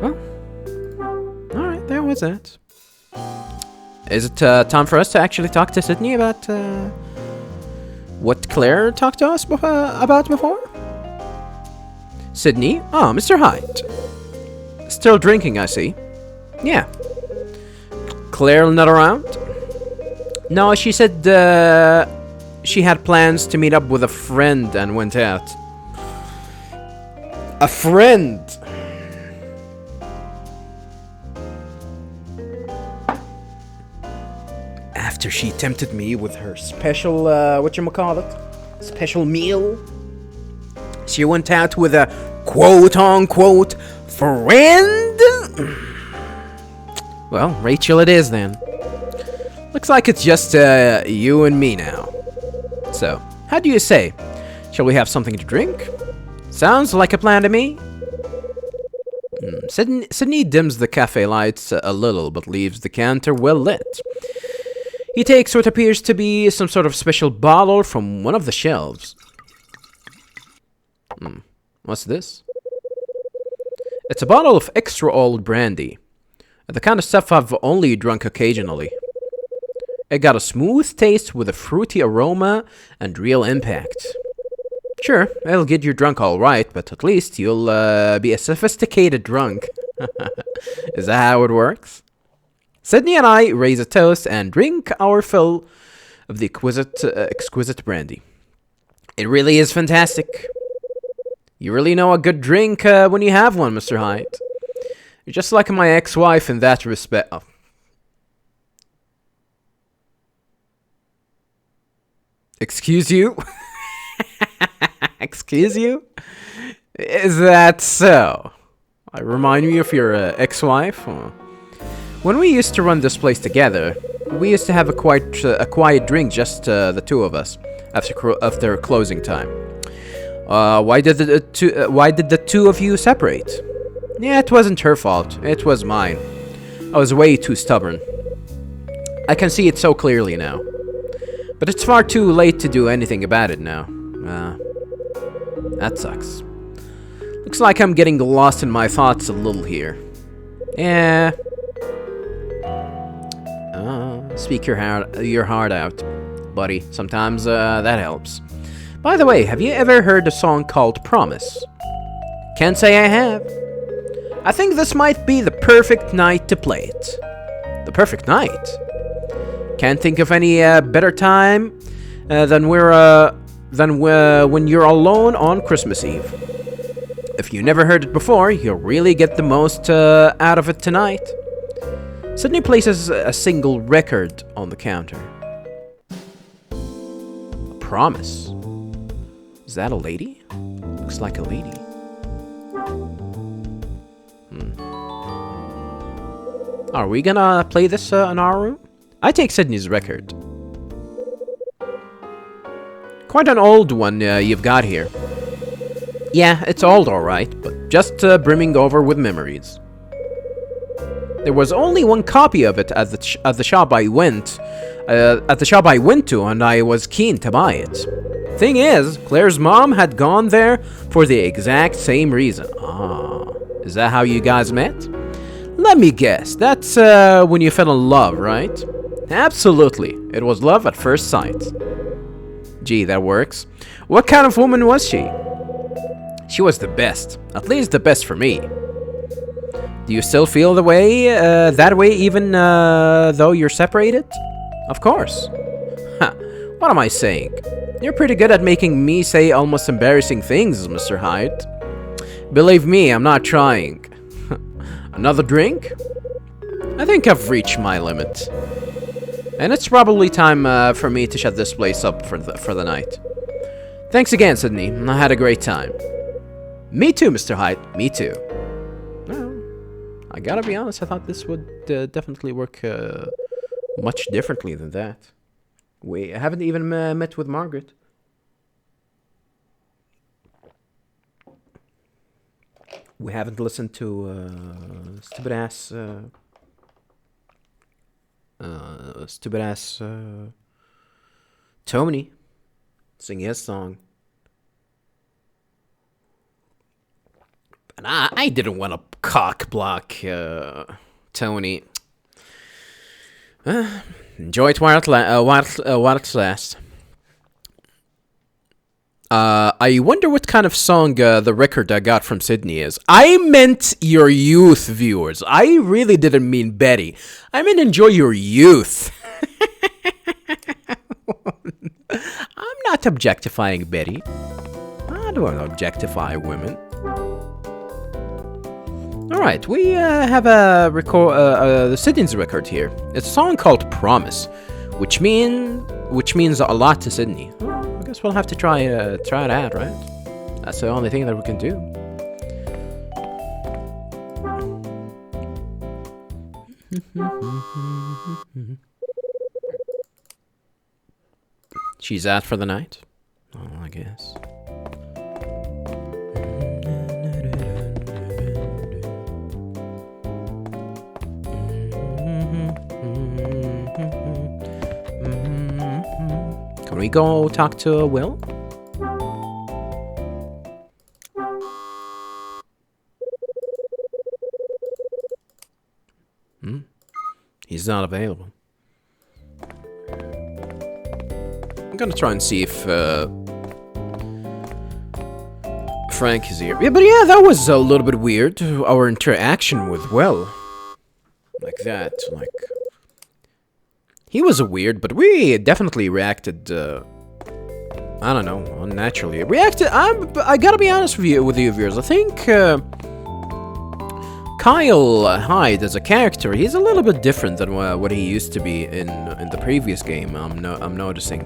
Well, alright, there was that. Is it time for us to actually talk to Sydney about what Claire talked to us about before? Sydney? Oh, Mr. Hyde. Still drinking, I see. Yeah. Claire not around? No, she said she had plans to meet up with a friend and went out. A friend! After she tempted me with her special, whatchamacallit? Special meal? She went out with a quote-unquote friend? Well, Rachel it is then. Looks like it's just you and me now. So, how do you say? Shall we have something to drink? Sounds like a plan to me. Sydney dims the cafe lights a little, but leaves the counter well lit. He takes what appears to be some sort of special bottle from one of the shelves. What's this? It's a bottle of extra old brandy. The kind of stuff I've only drunk occasionally. It got a smooth taste with a fruity aroma and real impact. Sure, it'll get you drunk alright, but at least you'll be a sophisticated drunk. Is that how it works? Sydney and I raise a toast and drink our fill of the exquisite brandy. It really is fantastic. You really know a good drink when you have one, Mr. Hyde. You're just like my ex-wife in that respect. Oh. Excuse you? Excuse you? Is that so? I remind me of your ex-wife? Oh. When we used to run this place together, we used to have a quiet drink, just the two of us, after closing time. Why did the two of you separate? Yeah, it wasn't her fault. It was mine. I was way too stubborn. I can see it so clearly now. But it's far too late to do anything about it now. That sucks. Looks like I'm getting lost in my thoughts a little here. Yeah. Speak your heart out, buddy. Sometimes that helps. By the way, have you ever heard a song called Promise? Can't say I have. I think this might be the perfect night to play it. The perfect night? Can't think of any better time than when you're alone on Christmas Eve. If you never heard it before, you'll really get the most out of it tonight. Sydney places a single record on the counter. A Promise. Is that a lady? Looks like a lady. Are we gonna play this in our room? I take Sydney's record. Quite an old one you've got here. Yeah, it's old alright, but just brimming over with memories. There was only one copy of it at the shop I went to, and I was keen to buy it. Thing is, Claire's mom had gone there for the exact same reason. Is that how you guys met? Let me guess, that's when you fell in love, right? Absolutely, it was love at first sight. Gee, that works. What kind of woman was she? She was the best, at least the best for me. Do you still feel that way even though you're separated? Of course. What am I saying? You're pretty good at making me say almost embarrassing things, Mr. Hyde. Believe me, I'm not trying. Another drink? I think I've reached my limit. And it's probably time for me to shut this place up for the night. Thanks again, Sydney. I had a great time. Me too, Mr. Hyde. Me too. Well, I gotta be honest, I thought this would definitely work much differently than that. We haven't even met with Margaret. We haven't listened to stupid ass Tony sing his song. And I didn't want to cock block Tony. Enjoy it while it lasts. I wonder what kind of song the record I got from Sydney is. I meant your youth, viewers. I really didn't mean Betty. I meant enjoy your youth. I'm not objectifying Betty. I don't objectify women. Alright, we have a the Sydney's record here. It's a song called Promise, which means a lot to Sydney. Well, I guess we'll have to try it out, right? That's the only thing that we can do. She's out for the night? Oh, I guess. Can we go talk to Will? He's not available. I'm gonna try and see if Frank is here. Yeah, but yeah, that was a little bit weird. Our interaction with Will. Like that, like... He was weird, but we definitely reacted, I don't know, unnaturally. I gotta be honest with you viewers. I think, Kyle Hyde as a character, he's a little bit different than what he used to be in the previous game, I'm noticing.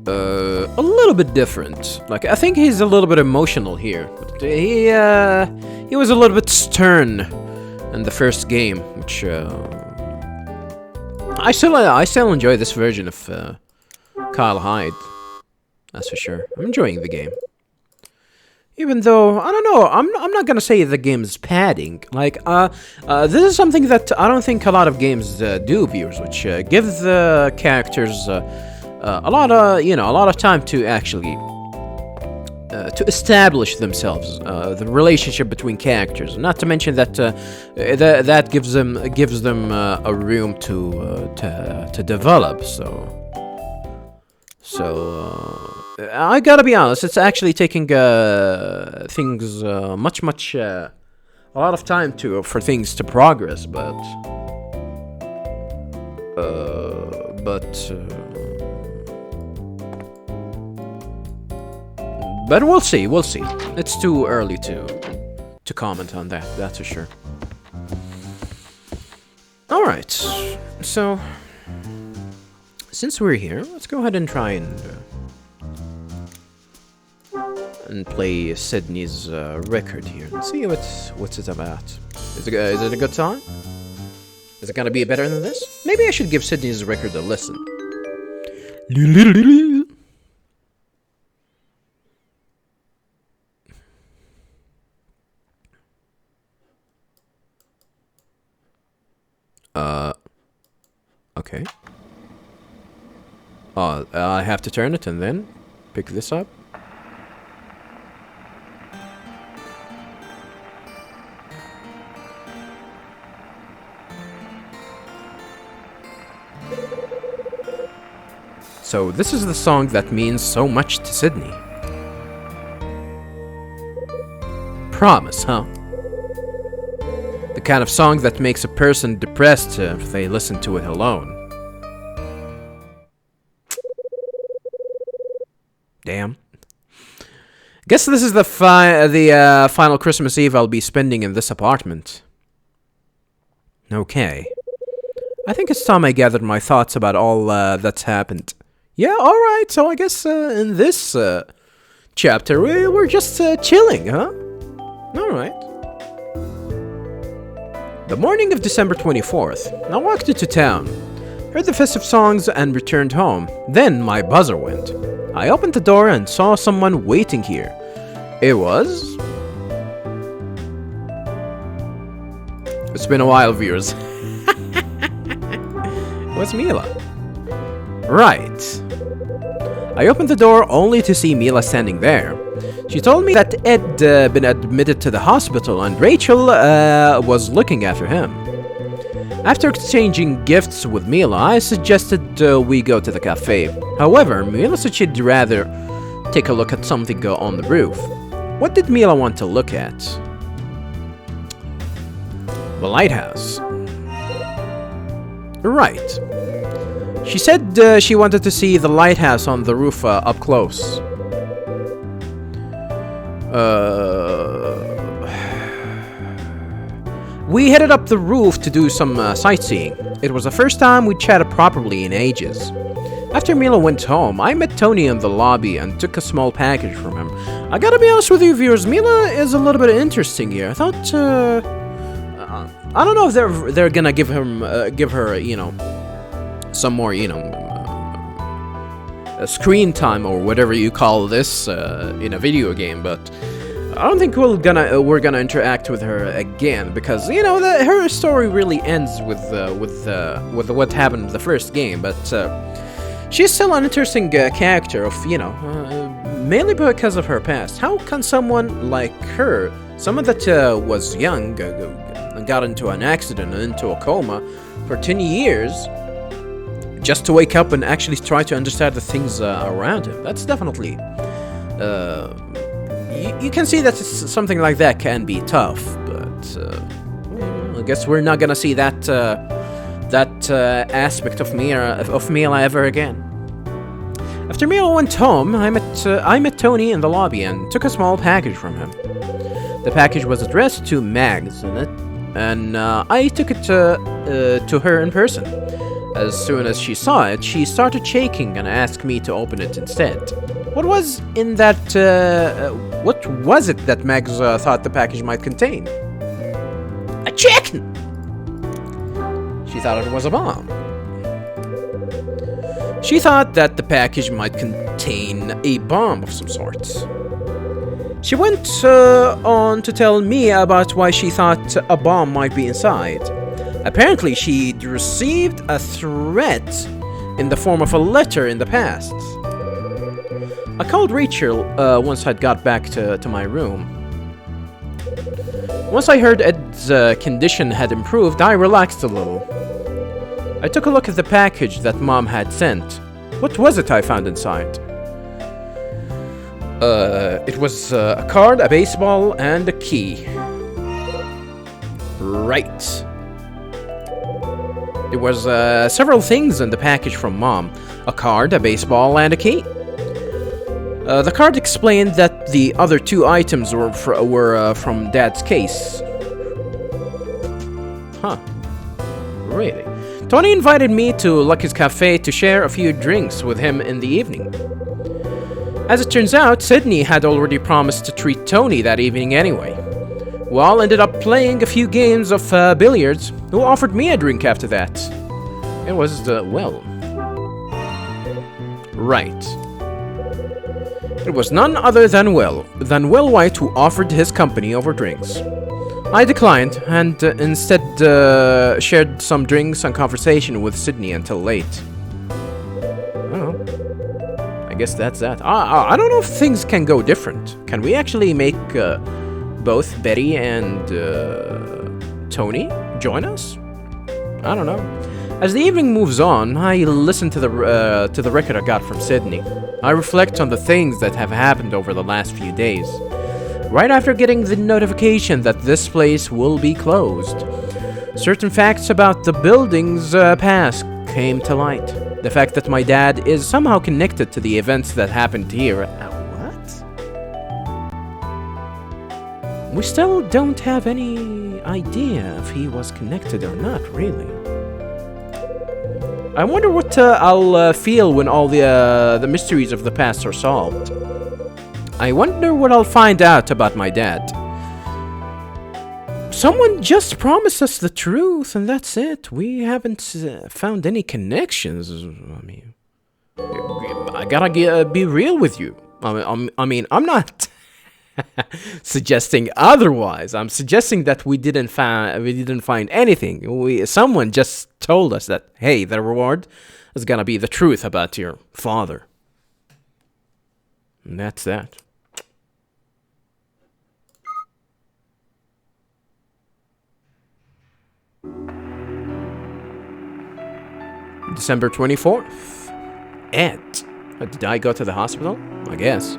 A little bit different. Like, I think he's a little bit emotional here. But he was a little bit stern in the first game, which, I still enjoy this version of Kyle Hyde. That's for sure. I'm enjoying the game. Even though, I don't know, I'm not gonna say the game's padding. Like, this is something that I don't think a lot of games do, viewers, which gives the characters a lot of time to actually to establish themselves, the relationship between characters. Not to mention that that gives them a room to develop. So I gotta be honest, it's actually taking things much a lot of time for things to progress, but we'll see. It's too early to comment on that. That's for sure. All right. So since we're here, let's go ahead and try and play Sydney's record here and see what's it about. Is it a good song? Is it gonna be better than this? Maybe I should give Sydney's record a listen. Okay. I have to turn it and then pick this up. So this is the song that means so much to Sydney. Promise, huh? The kind of song that makes a person depressed if they listen to it alone. Damn. Guess this is the final Christmas Eve I'll be spending in this apartment. Okay. I think it's time I gathered my thoughts about all that's happened. Yeah, alright, so I guess in this chapter we're just chilling, huh? Alright. The morning of December 24th, I walked into town, heard the festive songs and returned home. Then my buzzer went. I opened the door and saw someone waiting here. It was... It's been a while, viewers. It was Mila. Right. I opened the door only to see Mila standing there. She told me that Ed been admitted to the hospital and Rachel was looking after him. After exchanging gifts with Mila, I suggested we go to the cafe. However, Mila said she'd rather take a look at something on the roof. What did Mila want to look at? The lighthouse. Right. She said she wanted to see the lighthouse on the roof up close. We headed up the roof to do some sightseeing. It was the first time we chatted properly in ages. After Mila went home, I met Tony in the lobby and took a small package from him. I gotta be honest with you, viewers, Mila is a little bit interesting here. I thought, I don't know if they're gonna give her, you know, some more, you know, screen time or whatever you call this in a video game, but I don't think we're gonna interact with her again because, you know, her story really ends with what happened in the first game, but she's still an interesting character of, you know, mainly because of her past. How can someone like her, someone that was young, and got into an accident and into a coma for 10 years, just to wake up and actually try to understand the things around him? That's definitely... You can see that something like that can be tough, but I guess we're not gonna see that aspect of Mila ever again. After Mila went home, I met Tony in the lobby and took a small package from him. The package was addressed to Mags, and I took it to her in person. As soon as she saw it, she started shaking and asked me to open it instead. What was in that? What was it that Mags thought the package might contain? A chicken! She thought it was a bomb. She thought that the package might contain a bomb of some sort. She went on to tell me about why she thought a bomb might be inside. Apparently, she'd received a threat in the form of a letter in the past. I called Rachel once I'd got back to my room. Once I heard Ed's condition had improved, I relaxed a little. I took a look at the package that Mom had sent. What was it I found inside? It was a card, a baseball, and a key. Right. There was several things in the package from Mom. A card, a baseball, and a key. The card explained that the other two items were from Dad's case. Huh. Really? Tony invited me to Lucky's Cafe to share a few drinks with him in the evening. As it turns out, Sydney had already promised to treat Tony that evening anyway. We all ended up playing a few games of billiards, who offered me a drink after that. It was, well... Right. It was none other than Will White who offered his company over drinks. I declined, and instead shared some drinks and conversation with Sydney until late. Oh, I guess that's that. I don't know if things can go different. Can we actually make both Betty and Tony join us? I don't know. As the evening moves on, I listen to the record I got from Sydney. I reflect on the things that have happened over the last few days. Right after getting the notification that this place will be closed, certain facts about the building's past came to light. The fact that my dad is somehow connected to the events that happened here. What? We still don't have any idea if he was connected or not, really. I wonder what I'll feel when all the mysteries of the past are solved. I wonder what I'll find out about my dad. Someone just promised us the truth, and that's it. We haven't found any connections. I mean, I gotta be real with you. I mean, I'm not suggesting otherwise. I'm suggesting that we didn't find anything. Someone just told us that, hey, the reward is gonna be the truth about your father. And that's that. December 24th. Ed. Did I go to the hospital? I guess.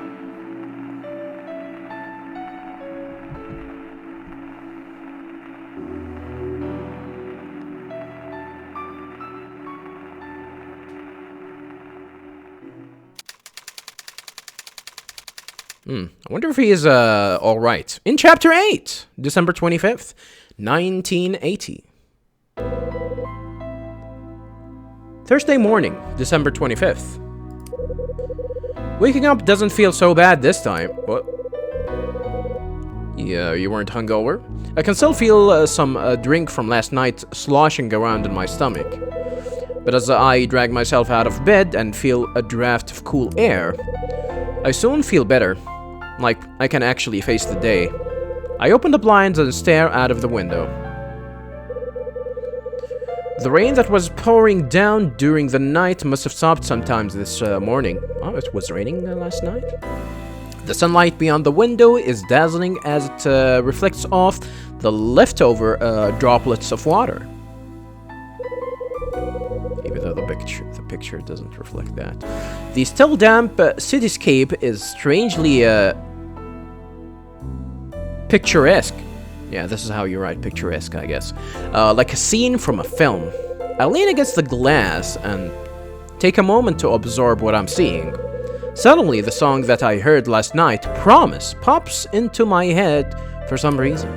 I wonder if he is, alright. In Chapter 8, December 25th, 1980. Thursday morning, December 25th. Waking up doesn't feel so bad this time. What? Yeah, you weren't hungover? I can still feel some drink from last night sloshing around in my stomach. But as I drag myself out of bed and feel a draft of cool air, I soon feel better. Like I can actually face the day. I open the blinds and stare out of the window. The rain that was pouring down during the night must have stopped sometimes this morning. Oh, it was raining last night? The sunlight beyond the window is dazzling as it reflects off the leftover droplets of water. Even though the picture doesn't reflect that. The still damp cityscape is strangely picturesque. Yeah, this is how you write picturesque, I guess. Like a scene from a film. I lean against the glass and take a moment to absorb what I'm seeing. Suddenly, the song that I heard last night, Promise, pops into my head for some reason.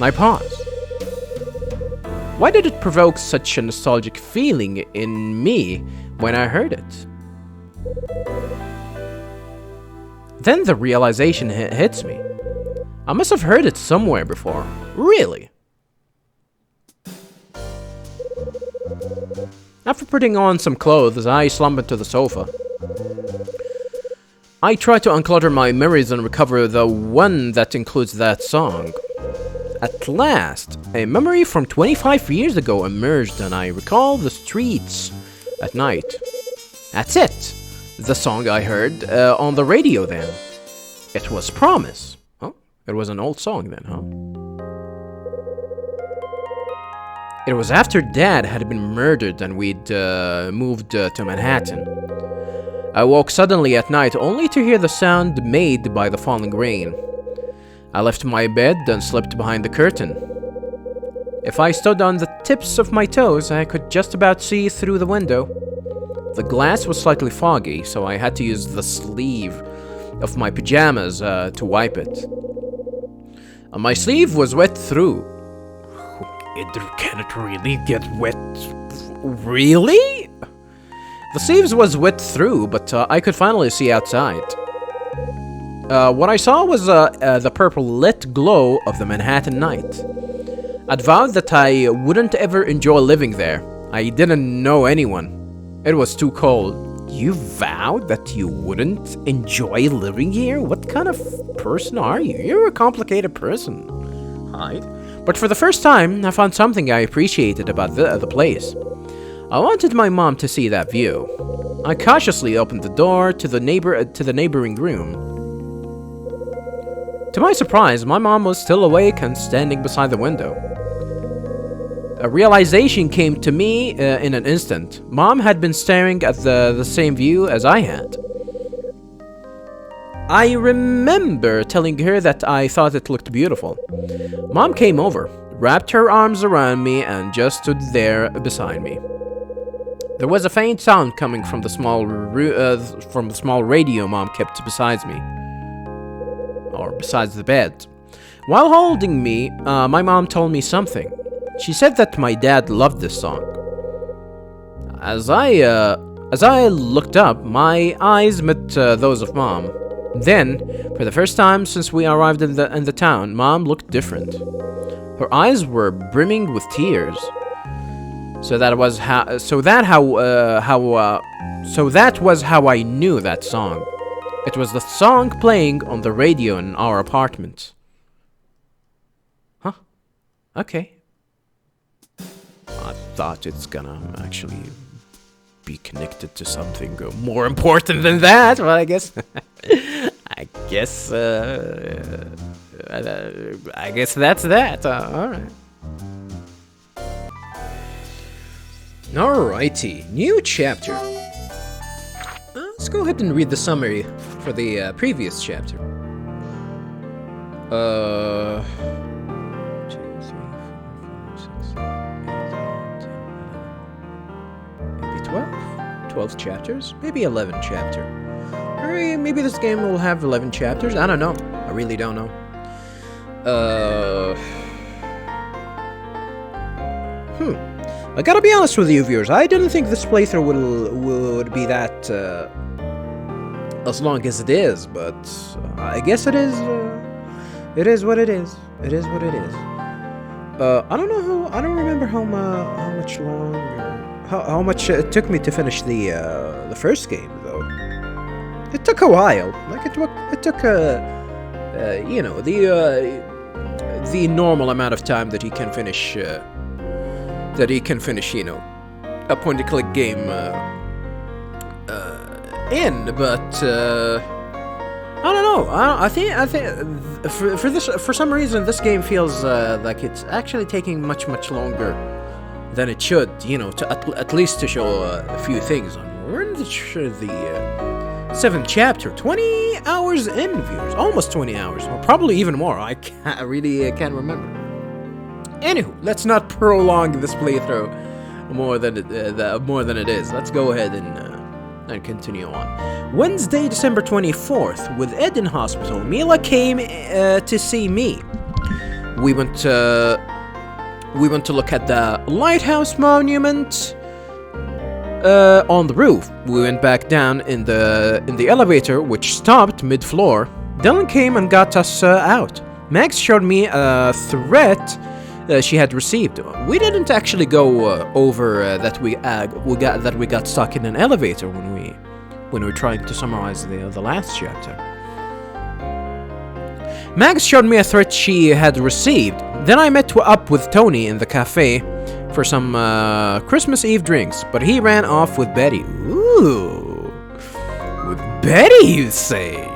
I pause. Why did it provoke such a nostalgic feeling in me when I heard it? Then the realization hits me. I must have heard it somewhere before. Really? After putting on some clothes, I slump into the sofa. I try to unclutter my memories and recover the one that includes that song. At last, a memory from 25 years ago emerged and I recall the streets at night. That's it! The song I heard on the radio then. It was Promise. It was an old song then, huh? It was after Dad had been murdered and we'd moved to Manhattan. I woke suddenly at night only to hear the sound made by the falling rain. I left my bed and slipped behind the curtain. If I stood on the tips of my toes, I could just about see through the window. The glass was slightly foggy, so I had to use the sleeve of my pajamas to wipe it. My sleeve was wet through. Can it really get wet? Really? The sleeves was wet through, but I could finally see outside. What I saw was the purple lit glow of the Manhattan night. I'd vowed that I wouldn't ever enjoy living there. I didn't know anyone. It was too cold. You vowed that you wouldn't enjoy living here? What kind of person are you? You're a complicated person. Hyde. But for the first time, I found something I appreciated about the place. I wanted my mom to see that view. I cautiously opened the door to the neighboring room. To my surprise, my mom was still awake and standing beside the window. A realization came to me in an instant. Mom had been staring at the same view as I had. I remember telling her that I thought it looked beautiful. Mom came over, wrapped her arms around me, and just stood there beside me. There was a faint sound coming from the small radio Mom kept beside me, or besides the bed. While holding me, my mom told me something. She said that my dad loved this song. As I looked up, my eyes met those of Mom. Then, for the first time since we arrived in the town, Mom looked different. Her eyes were brimming with tears. So that was how I knew that song. It was the song playing on the radio in our apartment. Huh? Okay. I thought it's gonna actually be connected to something more important than that, but I guess that's that. All right. Alrighty, new chapter. Let's go ahead and read the summary for the previous chapter. 2, 3, 4, 5, 6, 7, 8, 9, 10, 11. Maybe 12? 12 chapters? Maybe 11 chapter. Or maybe this game will have 11 chapters? I don't know. I really don't know. I gotta be honest with you, viewers. I didn't think this playthrough would be that as long as it is, but I guess it is. It is what it is. It is what it is. I don't know how. I don't remember how much longer, how much it took me to finish the first game, though. It took a while. Like it took you know, the normal amount of time that he can finish. You know, a point-and-click game in, but I don't know. I think for some reason this game feels like it's actually taking much longer than it should. You know, to at least to show a few things. We're in the 7th chapter, 20 hours in, viewers, almost 20 hours, or probably even more. I really can't remember. Anywho, let's not prolong this playthrough more than it is. Let's go ahead and continue on. Wednesday, December 24th, with Ed in hospital, Mila came to see me. We went to look at the lighthouse monument on the roof. We went back down in the elevator, which stopped mid-floor. Dylan came and got us out. Max showed me a threat she had received. We didn't actually go over that we got stuck in an elevator when we were trying to summarize the last chapter. Max showed me a threat she had received. Then I met up with Tony in the cafe for some Christmas Eve drinks, but he ran off with Betty. Ooh, with Betty, you say?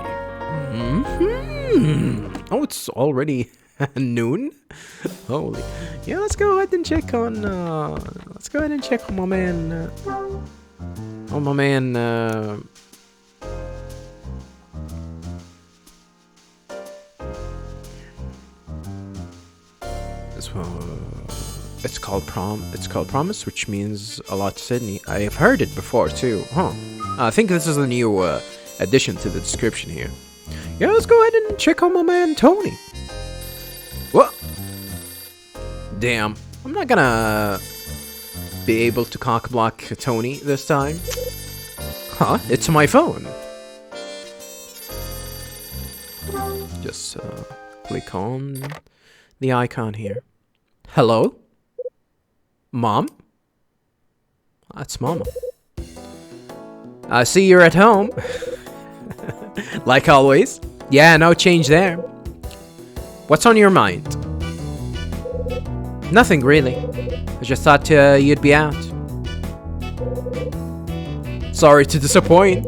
Oh, it's already noon. Holy, yeah. Let's go ahead and check on my man. It's called Promise, which means a lot to Sydney. I have heard it before too. I think this is a new addition to the description here. Yeah, let's go ahead and check on my man Tony. What? Damn, I'm not gonna be able to cockblock Tony this time. Huh? It's my phone. Just click on the icon here. Hello? Mom? That's Mama. I see you're at home. Like always. Yeah, no change there. What's on your mind? Nothing really. I just thought you'd be out. Sorry to disappoint.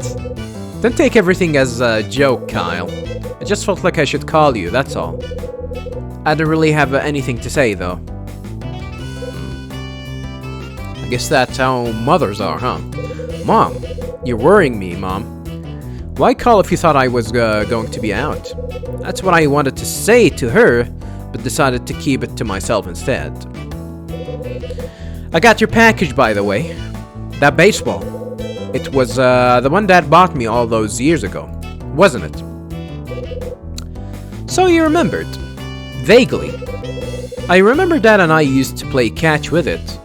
Don't take everything as a joke, Kyle. I just felt like I should call you, that's all. I don't really have anything to say, though. I guess that's how mothers are, huh? Mom, you're worrying me, Mom. Why call if you thought I was going to be out? That's what I wanted to say to her, but decided to keep it to myself instead. I got your package, by the way. That baseball. It was the one Dad bought me all those years ago, wasn't it? So you remembered. Vaguely. I remember Dad and I used to play catch with it.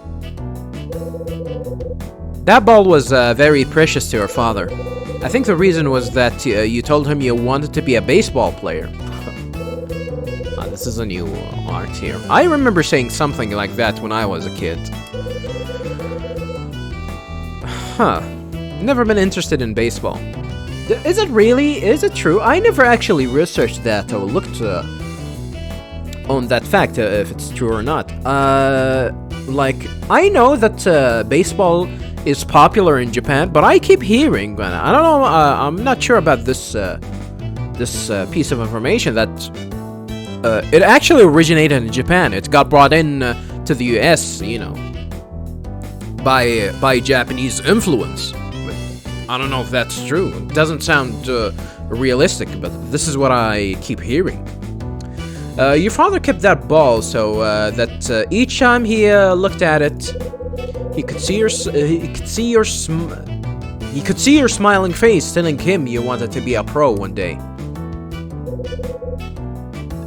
That ball was very precious to your father. I think the reason was that you told him you wanted to be a baseball player. This is a new art here. I remember saying something like that when I was a kid. Huh. Never been interested in baseball. Is it really? Is it true? I never actually researched that or looked on that fact, if it's true or not. Like, I know that baseball is popular in Japan, but I keep hearing, I don't know, I'm not sure about this piece of information, that it actually originated in Japan. It got brought in to the US, you know. by Japanese influence. I don't know if that's true. It doesn't sound realistic, but this is what I keep hearing. Your father kept that ball so that each time he looked at it, he could see your smiling face, telling him you wanted to be a pro one day.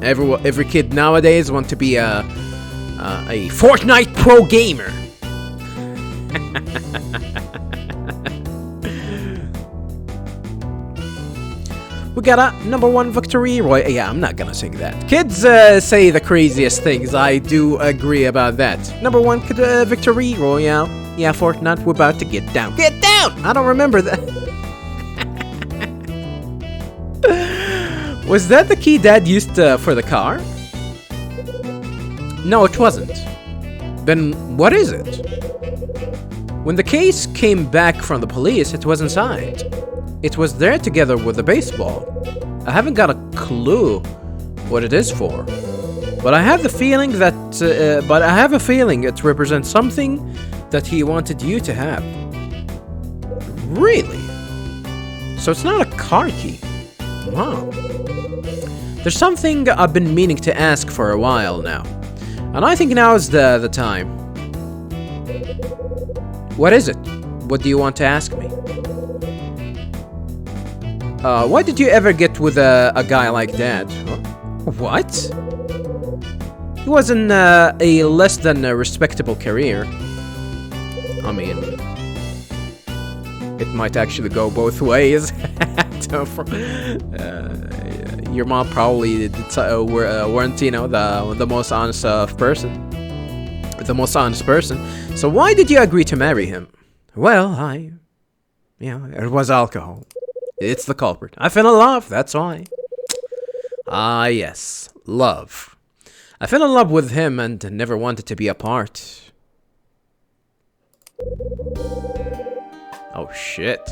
Every kid nowadays wants to be a Fortnite pro gamer. We got a #1 victory, Roy. Yeah, I'm not gonna sing that. Kids say the craziest things. I do agree about that. #1 victory, Royale. Yeah, Fortnite, we're about to get down. Get down! I don't remember that. Was that the key Dad used for the car? No, it wasn't. Then what is it? When the case came back from the police, it was inside. It was there together with the baseball. I haven't got a clue what it is for, but I have the feeling that. But I have a feeling it represents something that he wanted you to have. Really? So it's not a car key. Wow. There's something I've been meaning to ask for a while now, and I think now is the time. What is it? What do you want to ask me? Why did you ever get with a guy like that? What? He was in a less than respectable career. I mean, it might actually go both ways. Your mom probably weren't, the most honest person. The most honest person. So why did you agree to marry him? Well, it was alcohol. It's the culprit. I fell in love, that's why. Ah, yes. Love. I fell in love with him and never wanted to be apart. Oh, shit.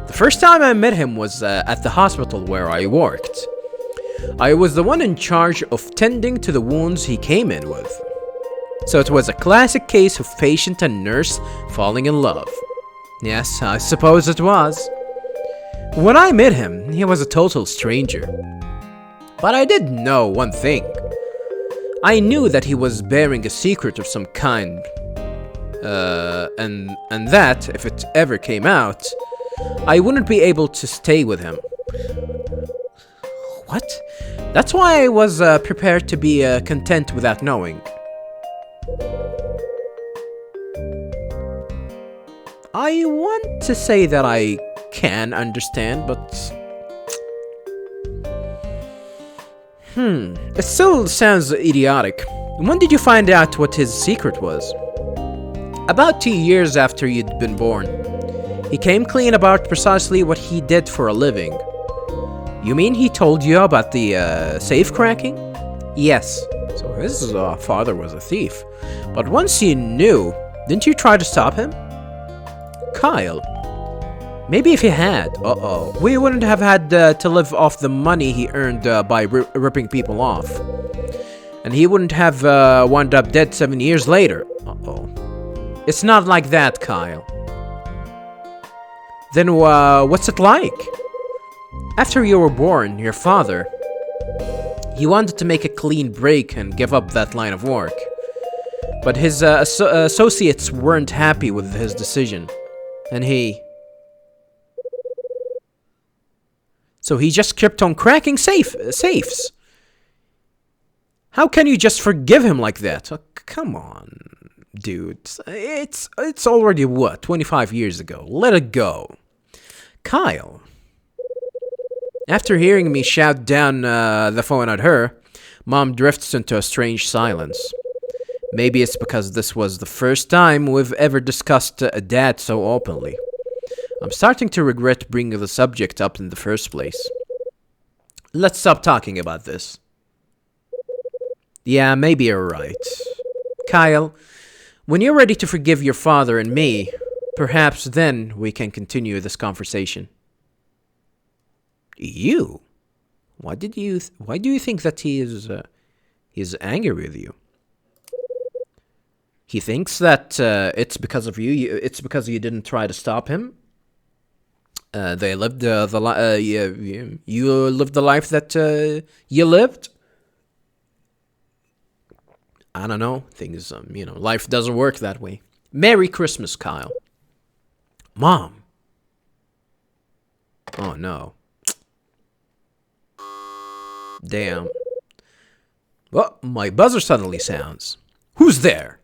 The first time I met him was at the hospital where I worked. I was the one in charge of tending to the wounds he came in with. So it was a classic case of patient and nurse falling in love. Yes, I suppose it was. When I met him, he was a total stranger. But I did know one thing. I knew that he was bearing a secret of some kind. And that, if it ever came out, I wouldn't be able to stay with him. What? That's why I was prepared to be content without knowing. I want to say that I can understand, but it still sounds idiotic. When did you find out what his secret was? About 2 years after you'd been born. He came clean about precisely what he did for a living. You mean he told you about the safe cracking? Yes. So his father was a thief. But once you knew, didn't you try to stop him? Kyle. Maybe if he had, we wouldn't have had to live off the money he earned by ripping people off. And he wouldn't have wound up dead 7 years later. It's not like that, Kyle. Then what's it like? After you were born, your father, he wanted to make a clean break and give up that line of work. But his associates weren't happy with his decision. And So he just kept on cracking safes. How can you just forgive him like that? Come on, dude. It's already, 25 years ago. Let it go. Kyle. After hearing me shout down the phone at her, Mom drifts into a strange silence. Maybe it's because this was the first time we've ever discussed Dad so openly. I'm starting to regret bringing the subject up in the first place. Let's stop talking about this. Yeah, maybe you're right. Kyle, when you're ready to forgive your father and me, perhaps then we can continue this conversation. You? Why do you think that he is angry with you? He thinks that it's because of you. It's because you didn't try to stop him. They lived you lived the life that you lived. I don't know. Things, life doesn't work that way. Merry Christmas, Kyle. Mom. Oh, no. Damn. Well, my buzzer suddenly sounds. Who's there?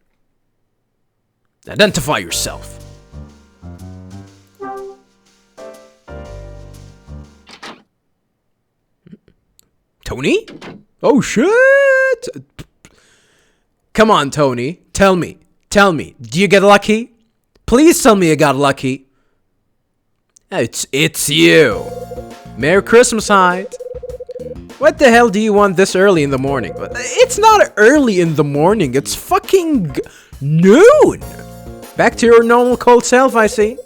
Identify yourself. Tony? Oh, shit! Come on, Tony. Tell me. Do you get lucky? Please tell me you got lucky. It's you. Merry Christmas, Hyde. What the hell do you want this early in the morning? It's not early in the morning. It's fucking noon. Back to your normal cold self, I see.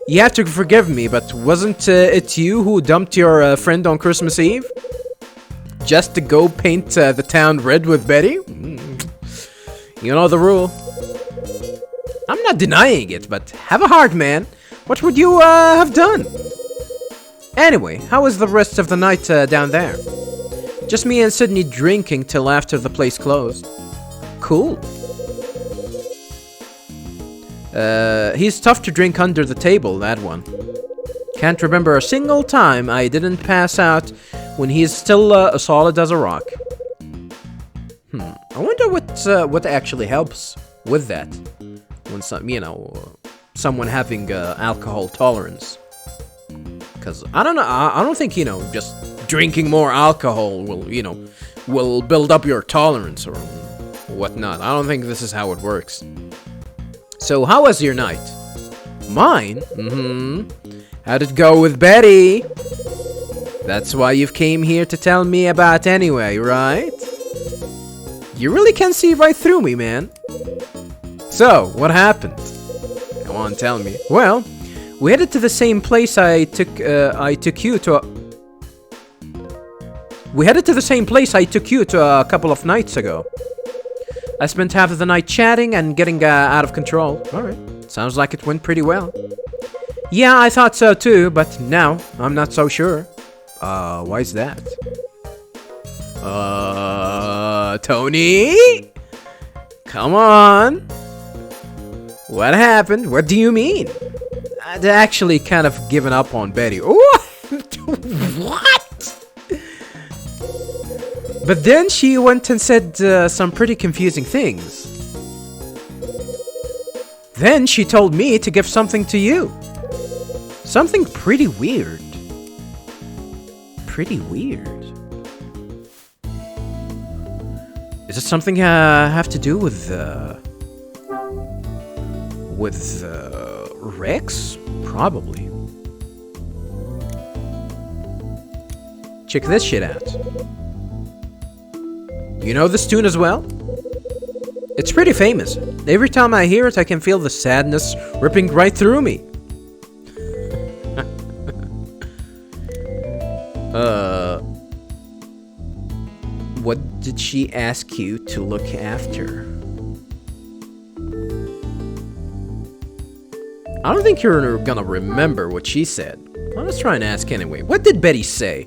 You have to forgive me, but wasn't it you who dumped your friend on Christmas Eve? Just to go paint the town red with Betty? You know the rule. I'm not denying it, but have a heart, man. What would you have done? Anyway, how was the rest of the night down there? Just me and Sydney drinking till after the place closed. Cool. He's tough to drink under the table, that one. Can't remember a single time I didn't pass out when he's still as solid as a rock. I wonder what actually helps with that. When someone having alcohol tolerance. Because I don't know. I don't think just drinking more alcohol will build up your tolerance or whatnot. I don't think this is how it works. So how was your night? Mine? How'd it go with Betty? That's why you've came here to tell me about anyway, right? You really can see right through me, man. So, what happened? Come on, tell me. Well, we headed to the same place I took you to. We headed to the same place I took you to a couple of nights ago. I spent half of the night chatting and getting out of control. Alright, sounds like it went pretty well. Yeah, I thought so too, but now I'm not so sure. Why's that? Tony? Come on. What happened? What do you mean? I'd actually kind of given up on Betty. What? But then she went and said some pretty confusing things. Then she told me to give something to you. Something pretty weird. Pretty weird. Is it something have to do with Rex? Probably. Check this shit out. You know this tune as well? It's pretty famous. Every time I hear it, I can feel the sadness ripping right through me. What did she ask you to look after? I don't think you're gonna remember what she said. Let's try and ask anyway. What did Betty say?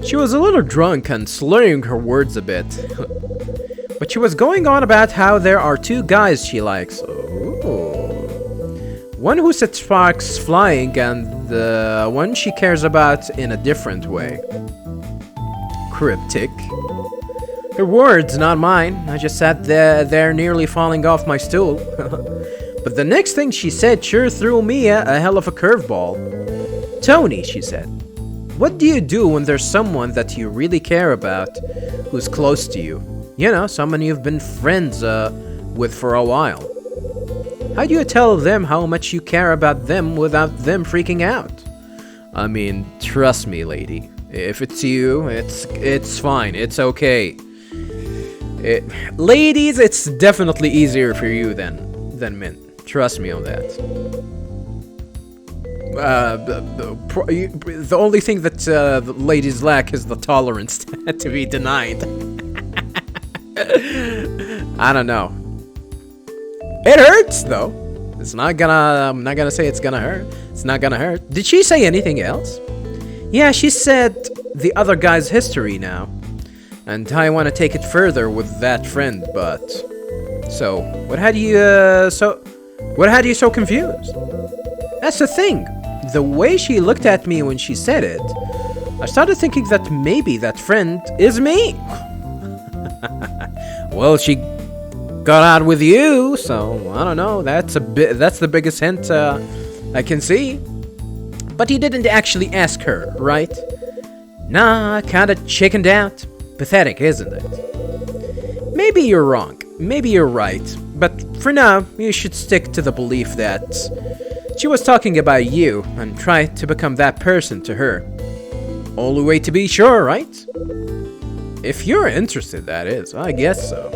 She was a little drunk and slurring her words a bit. But she was going on about how there are two guys she likes. Oh. One who sets sparks flying and the one she cares about in a different way. Cryptic. Her words, not mine. I just sat there nearly falling off my stool. But the next thing she said sure threw me a hell of a curveball. Tony, she said, what do you do when there's someone that you really care about who's close to you? You know, someone you've been friends with for a while. How do you tell them how much you care about them without them freaking out? I mean, trust me, lady. If it's you, it's fine. It's okay. Ladies, it's definitely easier for you than men. Trust me on that. The only thing that the ladies lack is the tolerance to be denied. I don't know. It hurts, though. It's not gonna... I'm not gonna say it's gonna hurt. It's not gonna hurt. Did she say anything else? Yeah, she said the other guy's history now. And I want to take it further with that friend, but... So, what had you so confused? That's the thing. The way she looked at me when she said it, I started thinking that maybe that friend is me. Well, she got out with you, so I don't know. That's the biggest hint I can see. But you didn't actually ask her, right? Nah, I kinda chickened out. Pathetic, isn't it? Maybe you're wrong. Maybe you're right. But for now, you should stick to the belief that she was talking about you and try to become that person to her. Only way to be sure, right? If you're interested, that is. I guess so.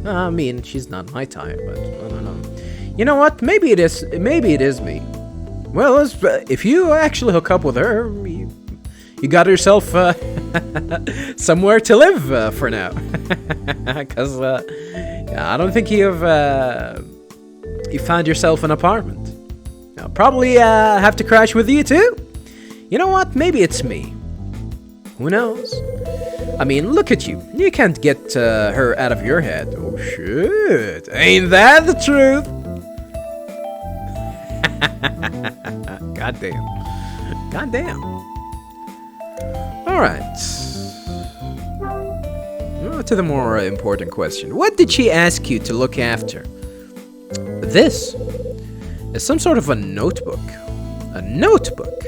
I mean, she's not my type, but I don't know. You know what? Maybe it is me. Well, if you actually hook up with her, you got yourself somewhere to live for now. Because I don't think you found yourself an apartment. I'll probably have to crash with you too. You know what? Maybe it's me. Who knows? I mean, look at you. You can't get her out of your head. Oh shit. Ain't that the truth? Goddamn. Goddamn. Alright. To the more important question. What did she ask you to look after? This is some sort of a notebook. A notebook?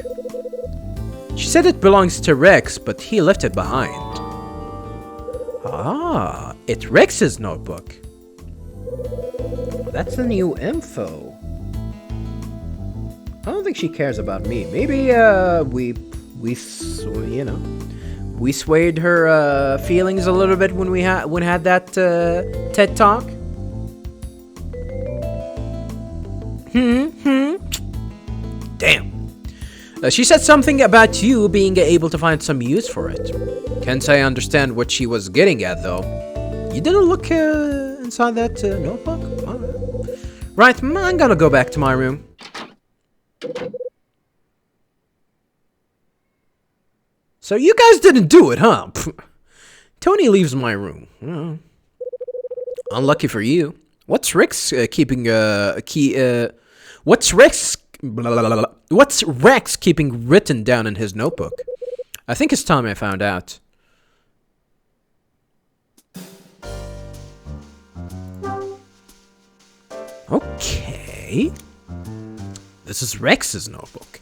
She said it belongs to Rex, but he left it behind. Ah, it's Rex's notebook. That's the new info. I don't think she cares about me. Maybe we swayed her feelings a little bit when we had that TED talk. Damn. She said something about you being able to find some use for it. Can't say I understand what she was getting at, though. You didn't look inside that notebook? Right, I'm gonna go back to my room. So you guys didn't do it, huh? Tony leaves my room. Unlucky for you. What's Rex keeping What's Rex keeping written down in his notebook? I think it's time I found out. Okay. This is Rex's notebook.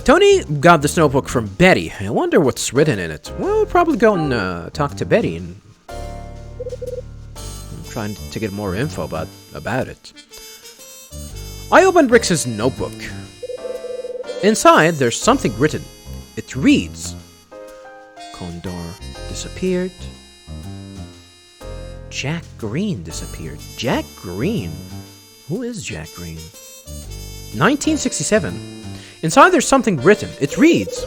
Tony got this notebook from Betty. I wonder what's written in it. Well, we'll probably go and talk to Betty and I'm trying to get more info about it. I opened Rex's notebook. Inside, there's something written. It reads, Condor disappeared. Jack Green disappeared. Jack Green? Who is Jack Green? 1967. Inside there's something written. It reads,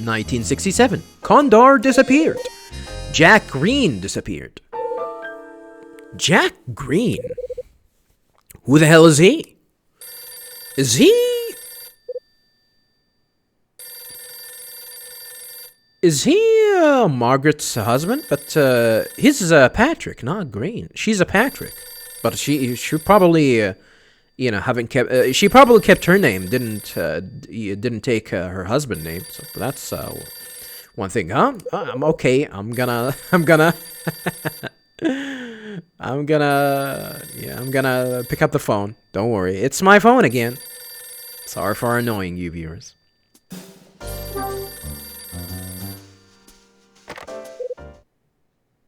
1967. Condor disappeared. Jack Green disappeared. Jack Green? Who the hell is he? Is he Margaret's husband? But he's Patrick, not Green. She's a Patrick. But she probably... haven't kept. She probably kept her name. Didn't take her husband's name. So that's one thing. Huh? I'm okay. I'm gonna pick up the phone. Don't worry. It's my phone again. Sorry for annoying you viewers.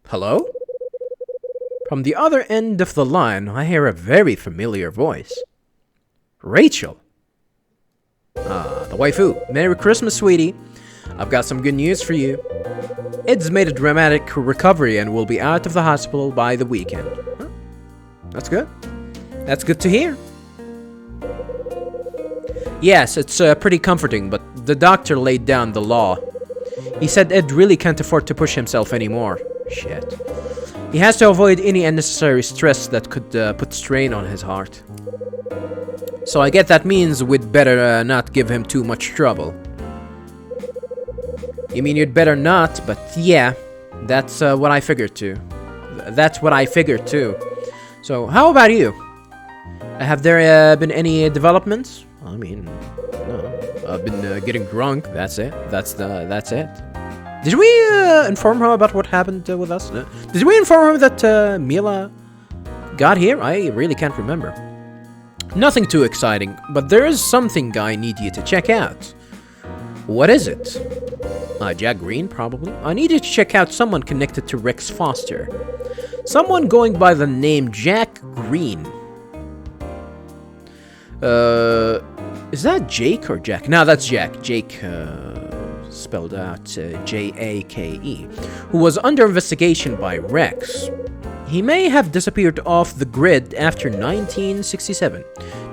Hello? From the other end of the line, I hear a very familiar voice. Rachel. The waifu. Merry Christmas, sweetie. I've got some good news for you. Ed's made a dramatic recovery and will be out of the hospital by the weekend. Huh? That's good. That's good to hear. Yes, it's pretty comforting, but the doctor laid down the law. He said Ed really can't afford to push himself anymore. Shit. He has to avoid any unnecessary stress that could put strain on his heart. So I get that means we'd better not give him too much trouble. You mean you'd better not, but yeah, that's what I figured too. That's what I figured too. So how about you? Have there been any developments? I mean, no. I've been getting drunk. That's it. That's it. Did we inform her about what happened with us? Did we inform her that Mila got here? I really can't remember. Nothing too exciting, but there is something I need you to check out. What is it? Jack Green, probably. I need you to check out someone connected to Rex Foster. Someone going by the name Jack Green. Is that Jake or Jack? No, that's Jack. Jake, spelled out Jake, who was under investigation by Rex. He may have disappeared off the grid after 1967.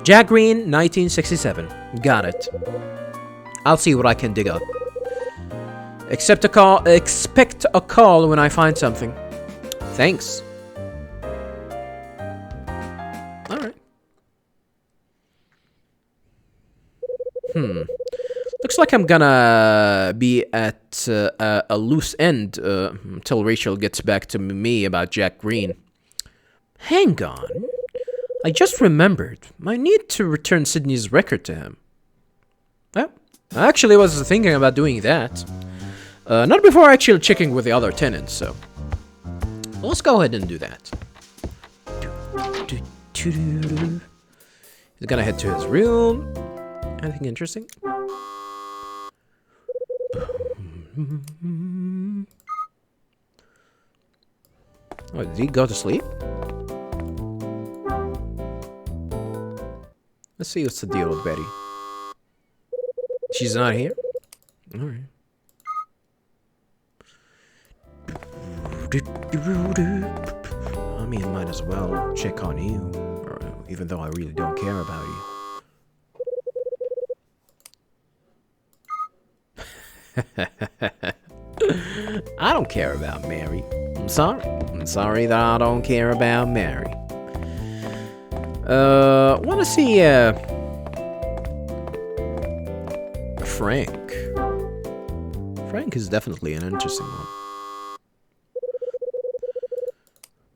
Jack Green, 1967. Got it. I'll see what I can dig up. Expect a call when I find something. Thanks. Alright. Looks like I'm gonna be at a loose end until Rachel gets back to me about Jack Green. Hang on. I just remembered. I need to return Sydney's record to him. Well, I actually was thinking about doing that. Not before actually checking with the other tenants, so let's go ahead and do that. He's gonna head to his room. Anything interesting? Oh, did he go to sleep? Let's see what's the deal with Betty. She's not here? Alright. I mean, I might as well check on you, even though I really don't care about you. I don't care about Mary. I'm sorry. I'm sorry that I don't care about Mary. Wanna see, Frank. Frank is definitely an interesting one.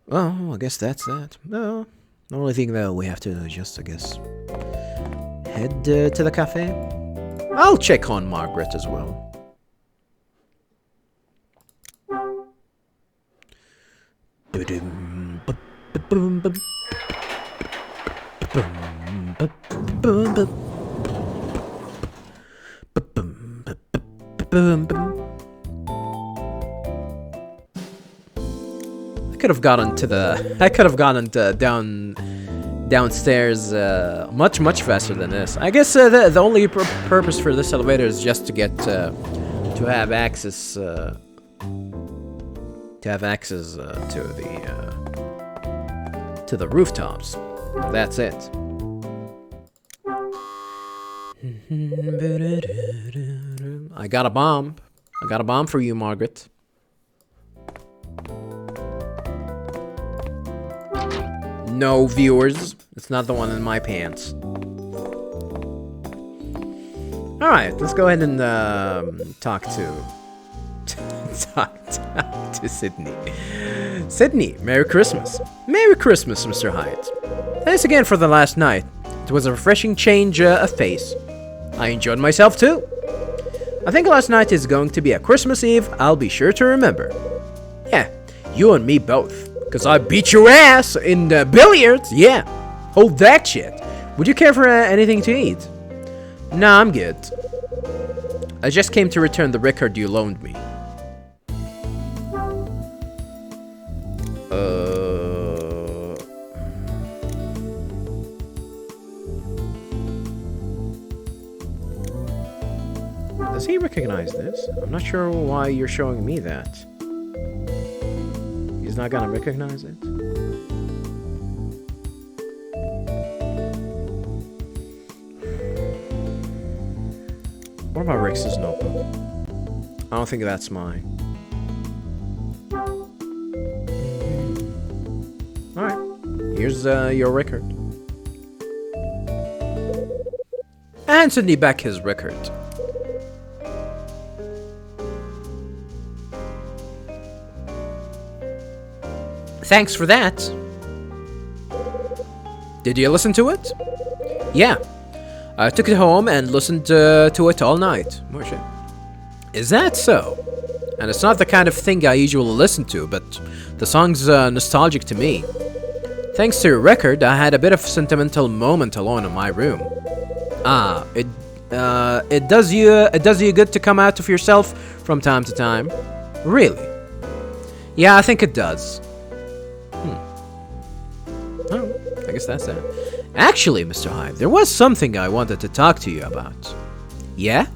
Well, I guess that's that. No, the only thing that we have to do is just, I guess, head to the cafe. I'll check on Margaret as well. I could have gotten downstairs much faster than this. I guess the only purpose for this elevator is just to get to have access to the rooftops. That's it. I got a bomb. I got a bomb for you, Margaret. No, viewers. It's not the one in my pants. Alright, let's go ahead and talk to Sydney. Sydney, Merry Christmas. Merry Christmas, Mr. Hyde. Thanks again for the last night. It was a refreshing change of pace. I enjoyed myself too. I think last night is going to be a Christmas Eve I'll be sure to remember. Yeah, you and me both. Cause I beat your ass in the billiards, yeah. Hold that shit. Would you care for anything to eat? Nah, I'm good. I just came to return the record you loaned me. Does he recognize this? I'm not sure why you're showing me that. He's not gonna recognize it. What about Rex's notebook? I don't think that's mine. Here's your record. And Sydney back his record. Thanks for that. Did you listen to it? Yeah. I took it home and listened to it all night. Oh shit. Is that so? And it's not the kind of thing I usually listen to, but the song's nostalgic to me. Thanks to your record, I had a bit of a sentimental moment alone in my room. It does you good to come out of yourself from time to time. Really? Yeah, I think it does. Oh, I guess that's that. Actually, Mr. Hyde, there was something I wanted to talk to you about. Yeah?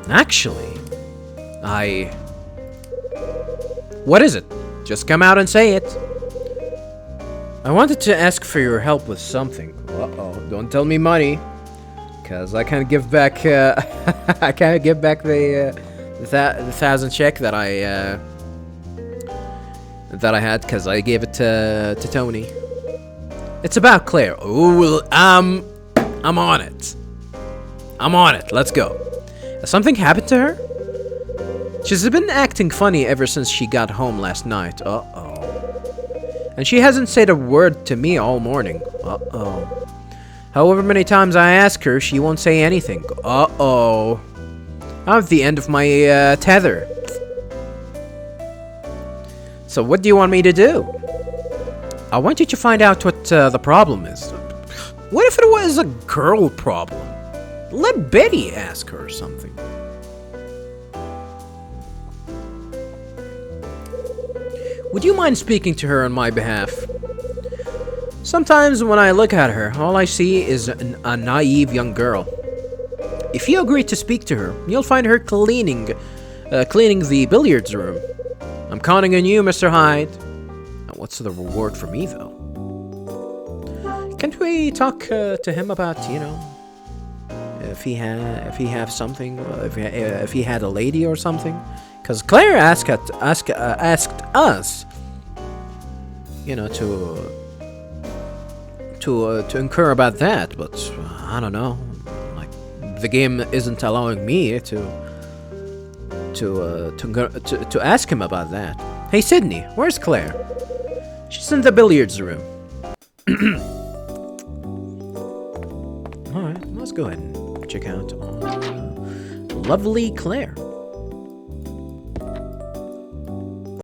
Actually, What is it? Just come out and say it. I wanted to ask for your help with something. Uh-oh, don't tell me money. Cause I can't give back, I can't give back the 1,000 check that I had, cause I gave it to Tony. It's about Claire. Ooh, I'm on it. I'm on it. Let's go. Has something happened to her? She's been acting funny ever since she got home last night. Uh-oh. And she hasn't said a word to me all morning. Uh-oh. However many times I ask her, she won't say anything. Uh-oh. I'm at the end of my tether. So what do you want me to do? I want you to find out what the problem is. What if it was a girl problem? Let Betty ask her or something. Would you mind speaking to her on my behalf? Sometimes when I look at her, all I see is a naive young girl. If you agree to speak to her, you'll find her cleaning the billiards room. I'm counting on you, Mr. Hyde. What's the reward for me, though? Can't we talk to him about, you know, if he had something, if he had a lady or something? Because Claire asked us, you know, to inquire about that, but I don't know. Like, the game isn't allowing me to ask him about that. Hey, Sydney, where's Claire? She's in the billiards room. Alright, let's go ahead and check out lovely Claire.